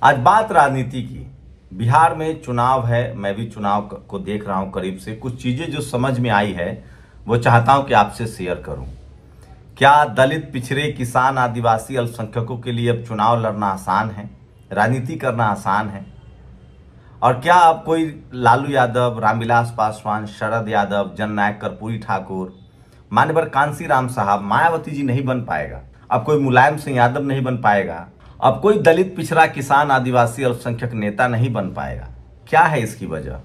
आज बात राजनीति की। बिहार में चुनाव है, मैं भी चुनाव को देख रहा हूं करीब से। कुछ चीजें जो समझ में आई है वो चाहता हूं कि आपसे शेयर करूं। क्या दलित, पिछड़े, किसान, आदिवासी, अल्पसंख्यकों के लिए अब चुनाव लड़ना आसान है, राजनीति करना आसान है? और क्या अब कोई लालू यादव, रामविलास पासवान, शरद यादव, जननायक कर्पूरी ठाकुर, मान्यवर कांशीराम साहब, मायावती जी नहीं बन पाएगा? अब कोई मुलायम सिंह यादव नहीं बन पाएगा? अब कोई दलित, पिछड़ा, किसान, आदिवासी, अल्पसंख्यक नेता नहीं बन पाएगा? क्या है इसकी वजह?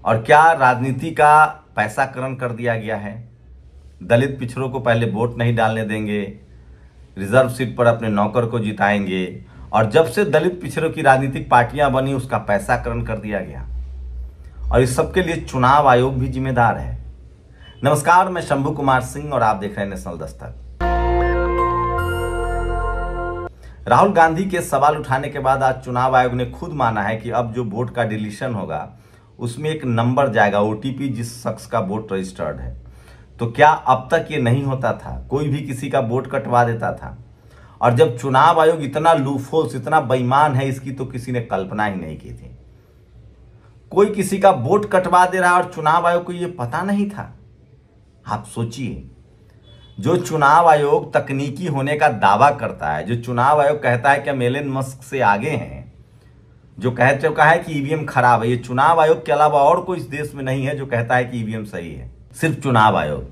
और क्या राजनीति का पैसाकरण कर दिया गया है? दलित पिछड़ों को पहले वोट नहीं डालने देंगे, रिजर्व सीट पर अपने नौकर को जिताएंगे, और जब से दलित पिछड़ों की राजनीतिक पार्टियां बनी उसका पैसाकरण कर दिया गया। और इस सब के लिए चुनाव आयोग भी जिम्मेदार है। नमस्कार, मैं शंभू कुमार सिंह और आप देख रहे हैं नेशनल दस्तक। राहुल गांधी के सवाल उठाने के बाद आज चुनाव आयोग ने खुद माना है कि अब जो वोट का डिलीशन होगा उसमें एक नंबर जाएगा, ओटीपी, जिस शख्स का वोट रजिस्टर्ड है। तो क्या अब तक ये नहीं होता था? कोई भी किसी का वोट कटवा देता था। और जब चुनाव आयोग इतना लूफोल्स, इतना बेईमान है, इसकी तो किसी ने कल्पना ही नहीं की थी। कोई किसी का वोट कटवा दे रहा और चुनाव आयोग को ये पता नहीं था। आप सोचिए, जो चुनाव आयोग तकनीकी होने का दावा करता है, जो चुनाव आयोग कहता है कि हम एलन मस्क से आगे हैं, जो कह चुका है कि ईवीएम खराब है, ये चुनाव आयोग के अलावा और कोई इस देश में नहीं है जो कहता है कि ईवीएम सही है, सिर्फ चुनाव आयोग।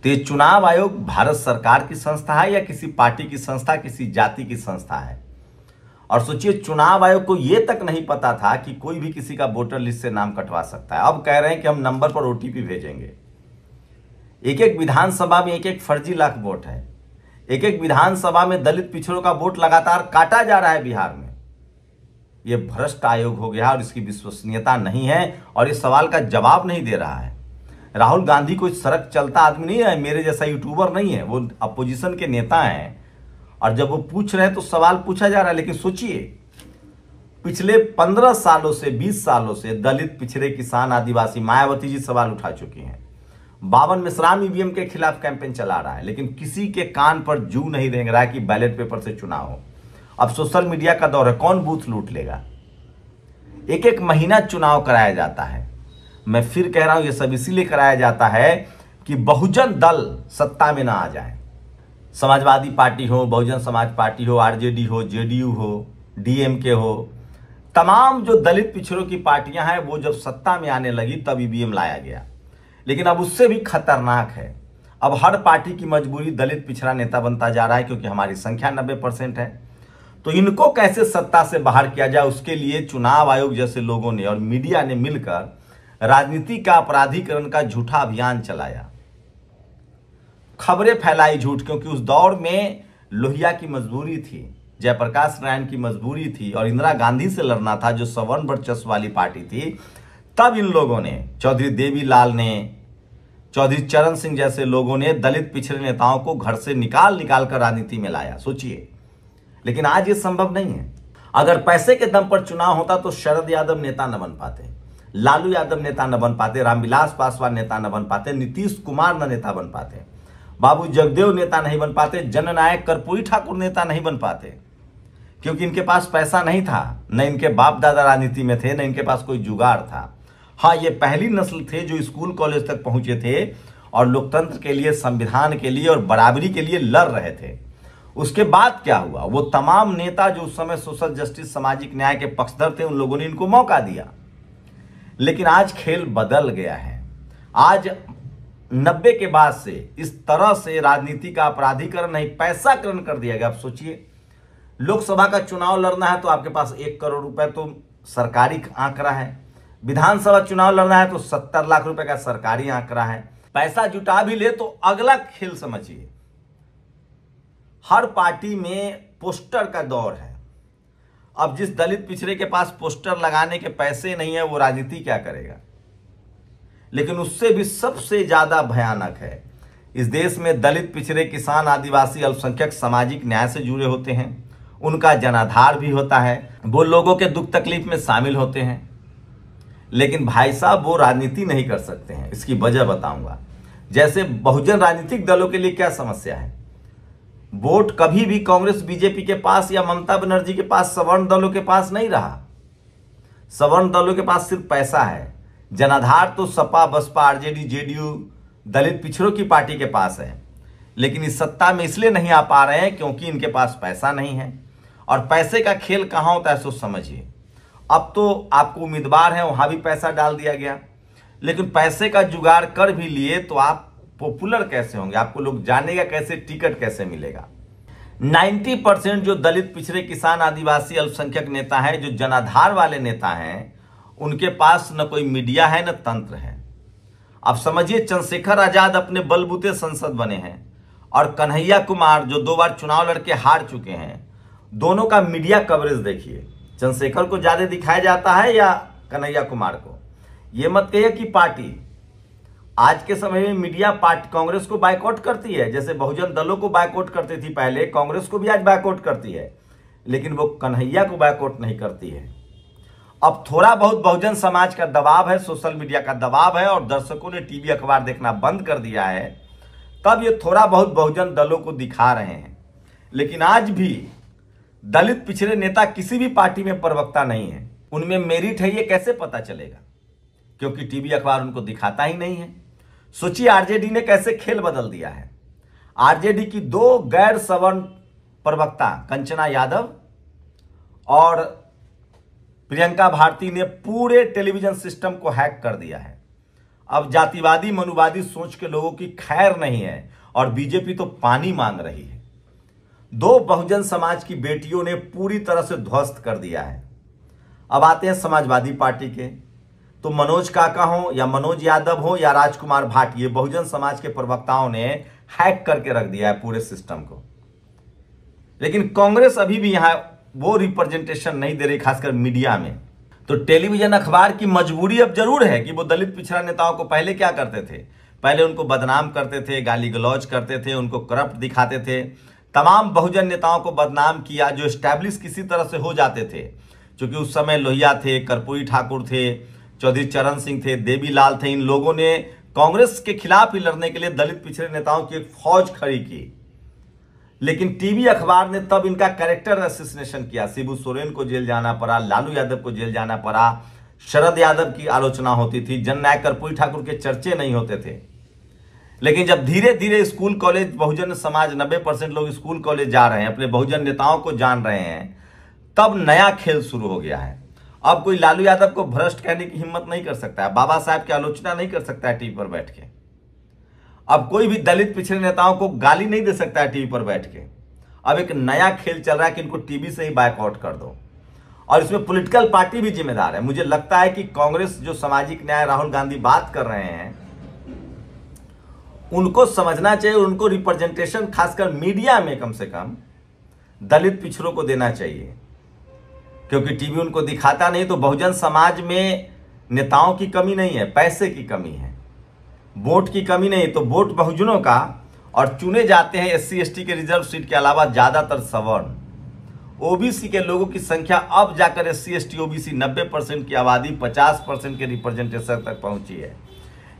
तो ये चुनाव आयोग भारत सरकार की संस्था है या किसी पार्टी की संस्था, किसी जाति की संस्था है? और सोचिए, चुनाव आयोग को यह तक नहीं पता था कि कोई भी किसी का वोटर लिस्ट से नाम कटवा सकता है। अब कह रहे हैं कि हम नंबर पर ओटीपी भेजेंगे। एक एक विधानसभा में एक एक फर्जी लाख वोट है। एक एक विधानसभा में दलित पिछड़ों का वोट लगातार काटा जा रहा है बिहार में। यह भ्रष्ट आयोग हो गया और इसकी विश्वसनीयता नहीं है और इस सवाल का जवाब नहीं दे रहा है। राहुल गांधी कोई सड़क चलता आदमी नहीं है, मेरे जैसा यूट्यूबर नहीं है, वो अपोजिशन के नेता हैं। और जब वो पूछ रहे हैं तो सवाल पूछा जा रहा है। लेकिन सोचिए, पिछले 15 सालों से, 20 सालों से दलित, पिछड़े, किसान, आदिवासी, मायावती जी सवाल उठा चुकी हैं। 52 मिश्राम ईवीएम के खिलाफ कैंपेन चला रहा है, लेकिन किसी के कान पर जू नहीं रेंग रहा है कि बैलेट पेपर से चुनाव हो। अब सोशल मीडिया का दौर है, कौन बूथ लूट लेगा? एक एक महीना चुनाव कराया जाता है। मैं फिर कह रहा हूं, यह सब इसीलिए कराया जाता है कि बहुजन दल सत्ता में ना आ जाए। समाजवादी पार्टी हो, बहुजन समाज पार्टी हो, आरजेडी हो, जेडीयू हो, डीएमके हो, तमाम जो दलित पिछड़ों की पार्टियां हैं वो जब सत्ता में आने लगी तब ईवीएम लाया गया। लेकिन अब उससे भी खतरनाक है। अब हर पार्टी की मजबूरी दलित पिछड़ा नेता बनता जा रहा है, क्योंकि हमारी संख्या 90% है। तो इनको कैसे सत्ता से बाहर किया जाए, उसके लिए चुनाव आयोग जैसे लोगों ने और मीडिया ने मिलकर राजनीति का अपराधीकरण का झूठा अभियान चलाया, खबरें फैलाई झूठ। क्योंकि उस दौर में लोहिया की मजबूरी थी, जयप्रकाश नारायण की मजबूरी थी और इंदिरा गांधी से लड़ना था जो सवर्ण वर्चस्व वाली पार्टी थी। तब इन लोगों ने, चौधरी देवीलाल ने, चौधरी चरण सिंह जैसे लोगों ने दलित पिछड़े नेताओं को घर से निकाल कर राजनीति में लाया। सोचिए, लेकिन आज ये संभव नहीं है। अगर पैसे के दम पर चुनाव होता तो शरद यादव नेता न बन पाते, लालू यादव नेता न बन पाते, रामविलास पासवान नेता न बन पाते, नीतीश कुमार न नेता बन पाते, बाबू जगदेव नेता नहीं बन पाते, जननायक कर्पूरी ठाकुर नेता नहीं बन पाते। क्योंकि इनके पास पैसा नहीं था, न इनके बाप दादा राजनीति में थे, न इनके पास कोई जुगाड़ था। हाँ, ये पहली नस्ल थे जो स्कूल कॉलेज तक पहुंचे थे और लोकतंत्र के लिए, संविधान के लिए और बराबरी के लिए लड़ रहे थे। उसके बाद क्या हुआ? वो तमाम नेता जो उस समय सोशल जस्टिस, सामाजिक न्याय के पक्षधर थे, उन लोगों ने इनको मौका दिया। लेकिन आज खेल बदल गया है। आज 90 के बाद से इस तरह से राजनीति का अपराधीकरण नहीं, पैसाकरण कर दिया गया। अब सोचिए, लोकसभा का चुनाव लड़ना है तो आपके पास 1 करोड़ रुपए तो सरकारी आंकड़ा है। विधानसभा चुनाव लड़ना है तो 70 लाख रुपए का सरकारी आंकड़ा है। पैसा जुटा भी ले तो अगला खेल समझिए। हर पार्टी में पोस्टर का दौर है। अब जिस दलित पिछड़े के पास पोस्टर लगाने के पैसे नहीं है वो राजनीति क्या करेगा? लेकिन उससे भी सबसे ज्यादा भयानक है, इस देश में दलित, पिछड़े, किसान, आदिवासी, अल्पसंख्यक सामाजिक न्याय से जुड़े होते हैं, उनका जनाधार भी होता है, वो लोगों के दुख तकलीफ में शामिल होते हैं। लेकिन भाई साहब, वो राजनीति नहीं कर सकते हैं। इसकी वजह बताऊंगा। जैसे बहुजन राजनीतिक दलों के लिए क्या समस्या है? वोट कभी भी कांग्रेस बीजेपी के पास या ममता बनर्जी के पास सवर्ण दलों के पास नहीं रहा। सवर्ण दलों के पास सिर्फ पैसा है। जनाधार तो सपा बसपा आरजेडी जेडीयू दलित पिछड़ों की पार्टी के पास है, लेकिन इस सत्ता में इसलिए नहीं आ पा रहे हैं क्योंकि इनके पास पैसा नहीं है। और पैसे का खेल कहां होता है सो समझिए। अब तो आपको उम्मीदवार है वहां भी पैसा डाल दिया गया, लेकिन पैसे का जुगाड़ कर भी लिए तो आप पॉपुलर कैसे होंगे, आपको लोग जानेगा कैसे, टिकट कैसे मिलेगा। 90% जो दलित पिछड़े किसान आदिवासी अल्पसंख्यक नेता है, जो जनाधार वाले नेता हैं, उनके पास न कोई मीडिया है न तंत्र है। अब समझिए, चंद्रशेखर आजाद अपने बलबूते संसद बने हैं और कन्हैया कुमार जो 2 बार चुनाव लड़के हार चुके हैं, दोनों का मीडिया कवरेज देखिए। चंद्रशेखर को ज्यादा दिखाया जाता है या कन्हैया कुमार को? ये मत कहिए कि पार्टी आज के समय में मीडिया पार्टी कांग्रेस को बायकॉट करती है, जैसे बहुजन दलों को बायकॉट करती थी पहले, कांग्रेस को भी आज बायकॉट करती है, लेकिन वो कन्हैया को बायकॉट नहीं करती है। अब थोड़ा बहुत बहुजन समाज का दबाव है, सोशल मीडिया का दबाव है और दर्शकों ने टीवी अखबार देखना बंद कर दिया है, तब ये थोड़ा बहुत बहुजन दलों को दिखा रहे हैं। लेकिन आज भी दलित पिछड़े नेता किसी भी पार्टी में प्रवक्ता नहीं है। उनमें मेरिट है ये कैसे पता चलेगा? क्योंकि टीवी अखबार उनको दिखाता ही नहीं है। सोचिए आरजेडी ने कैसे खेल बदल दिया है। आरजेडी की 2 गैर सवर्ण प्रवक्ता कंचना यादव और प्रियंका भारती ने पूरे टेलीविजन सिस्टम को हैक कर दिया है। अब जातिवादी मनुवादी सोच के लोगों की खैर नहीं है और बीजेपी तो पानी मांग रही है। 2 बहुजन समाज की बेटियों ने पूरी तरह से ध्वस्त कर दिया है। अब आते हैं समाजवादी पार्टी के, तो मनोज काका हो या मनोज यादव हो या राजकुमार भाट, ये बहुजन समाज के प्रवक्ताओं ने हैक करके रख दिया है पूरे सिस्टम को। लेकिन कांग्रेस अभी भी यहां वो रिप्रेजेंटेशन नहीं दे रही, खासकर मीडिया में। तो टेलीविजन अखबार की मजबूरी अब जरूर है कि वो दलित पिछड़ा नेताओं को पहले क्या करते थे, पहले उनको बदनाम करते थे, गाली गलौज करते थे, उनको करप्ट दिखाते थे। तमाम बहुजन नेताओं को बदनाम किया जो एस्टैब्लिश किसी तरह से हो जाते थे, क्योंकि उस समय लोहिया थे, कर्पूरी ठाकुर थे, चौधरी चरण सिंह थे, देवीलाल थे। इन लोगों ने कांग्रेस के खिलाफ ही लड़ने के लिए दलित पिछड़े नेताओं की एक फौज खड़ी की। लेकिन टीवी अखबार ने तब इनका कैरेक्टर असैसिनेशन किया। शिबू सोरेन को जेल जाना पड़ा, लालू यादव को जेल जाना पड़ा, शरद यादव की आलोचना होती थी, जननायक कर्पूरी ठाकुर के चर्चे नहीं होते थे। लेकिन जब धीरे धीरे स्कूल कॉलेज बहुजन समाज 90% लोग स्कूल कॉलेज जा रहे हैं, अपने बहुजन नेताओं को जान रहे हैं, तब नया खेल शुरू हो गया है। अब कोई लालू यादव को भ्रष्ट कहने की हिम्मत नहीं कर सकता है, बाबा साहब की आलोचना नहीं कर सकता है टीवी पर बैठ के। अब कोई भी दलित पिछड़े नेताओं को गाली नहीं दे सकता है टीवी पर बैठ के। अब एक नया खेल चल रहा है कि इनको टीवी से ही बायकॉट कर दो, और इसमें पॉलिटिकल पार्टी भी जिम्मेदार है। मुझे लगता है कि कांग्रेस जो सामाजिक न्याय राहुल गांधी बात कर रहे हैं, उनको समझना चाहिए, उनको रिप्रेजेंटेशन खासकर मीडिया में कम से कम दलित पिछड़ों को देना चाहिए, क्योंकि टीवी उनको दिखाता नहीं। तो बहुजन समाज में नेताओं की कमी नहीं है, पैसे की कमी है, वोट की कमी नहीं। तो वोट बहुजनों का, और चुने जाते हैं एससी एसटी के रिजर्व सीट के अलावा ज्यादातर सवर्ण। ओबीसी के लोगों की संख्या अब जाकर एससी एसटी ओबीसी 90% की आबादी 50% के रिप्रेजेंटेशन तक पहुंची है।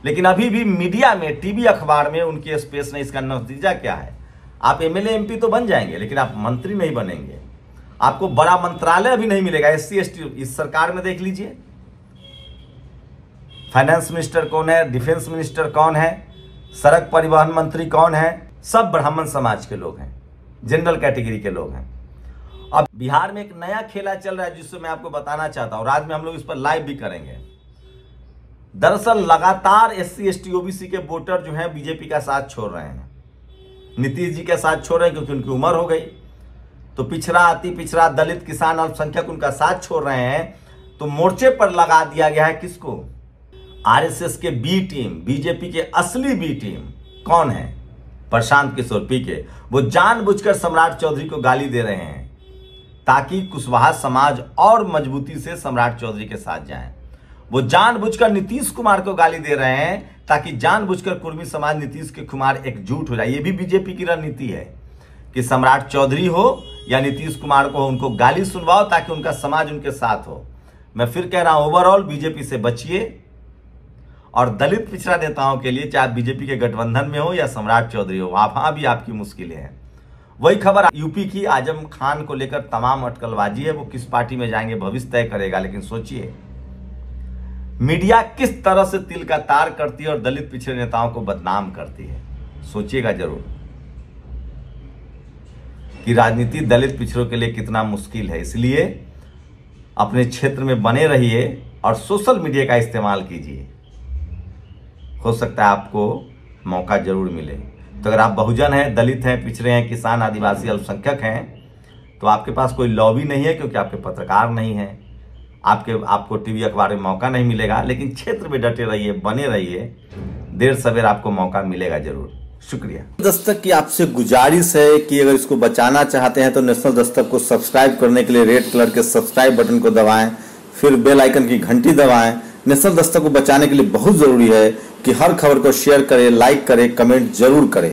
लेकिन अभी भी मीडिया में, टीवी अखबार में उनकी स्पेस नहीं। इसका नतीजा क्या है? आप एमएलए एमपी तो बन जाएंगे, लेकिन आप मंत्री नहीं बनेंगे। आपको बड़ा मंत्रालय भी नहीं मिलेगा। एससी एसटी इस सरकार में देख लीजिए, फाइनेंस मिनिस्टर कौन है, डिफेंस मिनिस्टर कौन है, सड़क परिवहन मंत्री कौन है? सब ब्राह्मण समाज के लोग हैं, जनरल कैटेगरी के लोग हैं। अब बिहार में एक नया खेला चल रहा है जिससे मैं आपको बताना चाहता हूं, आज में हम लोग इस पर लाइव भी करेंगे। दरअसल लगातार एससी एसटी ओबीसी के वोटर जो हैं बीजेपी का साथ छोड़ रहे हैं, नीतीश जी का साथ छोड़ रहे हैं क्योंकि उनकी उम्र हो गई। तो पिछड़ा, अति पिछड़ा, दलित, किसान, अल्पसंख्यक उनका साथ छोड़ रहे हैं। तो मोर्चे पर लगा दिया गया है किसको? आरएसएस के बी टीम, बीजेपी के असली बी टीम कौन है? प्रशांत किशोर पीके। वो जानबूझकर सम्राट चौधरी को गाली दे रहे हैं ताकि कुशवाहा समाज और मजबूती से सम्राट चौधरी के साथ जाए। वो जानबूझकर नीतीश कुमार को गाली दे रहे हैं ताकि जानबूझकर कुर्मी समाज नीतीश के कुमार एकजुट हो जाए। ये भी बीजेपी की रणनीति है कि सम्राट चौधरी हो या नीतीश कुमार को, उनको गाली सुनवाओ ताकि उनका समाज उनके साथ हो। मैं फिर कह रहा हूं, ओवरऑल बीजेपी से बचिए, और दलित पिछड़ा नेताओं के लिए, चाहे बीजेपी के गठबंधन में हो या सम्राट चौधरी हो, वहां भी आपकी मुश्किलें हैं। वही खबर यूपी की आजम खान को लेकर तमाम अटकलबाजी है, वो किस पार्टी में जाएंगे भविष्य तय करेगा। लेकिन सोचिए मीडिया किस तरह से तिल का तार करती है और दलित पिछड़े नेताओं को बदनाम करती है। सोचिएगा जरूर कि राजनीति दलित पिछड़ों के लिए कितना मुश्किल है। इसलिए अपने क्षेत्र में बने रहिए और सोशल मीडिया का इस्तेमाल कीजिए, हो सकता है आपको मौका जरूर मिले। तो अगर आप बहुजन हैं, दलित हैं, पिछड़े हैं, किसान, आदिवासी, अल्पसंख्यक हैं, तो आपके पास कोई लॉबी नहीं है, क्योंकि आपके पत्रकार नहीं हैं, आपको टीवी अखबार में मौका नहीं मिलेगा। लेकिन क्षेत्र में डटे रहिए, बने रहिए, देर सवेर आपको मौका मिलेगा जरूर। शुक्रिया। दस्तक की आपसे गुजारिश है कि अगर इसको बचाना चाहते हैं तो नेशनल दस्तक को सब्सक्राइब करने के लिए रेड कलर के सब्सक्राइब बटन को दबाएं, फिर बेल आइकन की घंटी दबाएं। नेशनल दस्तक को बचाने के लिए बहुत जरूरी है कि हर खबर को शेयर करें, लाइक करें, कमेंट जरूर करें।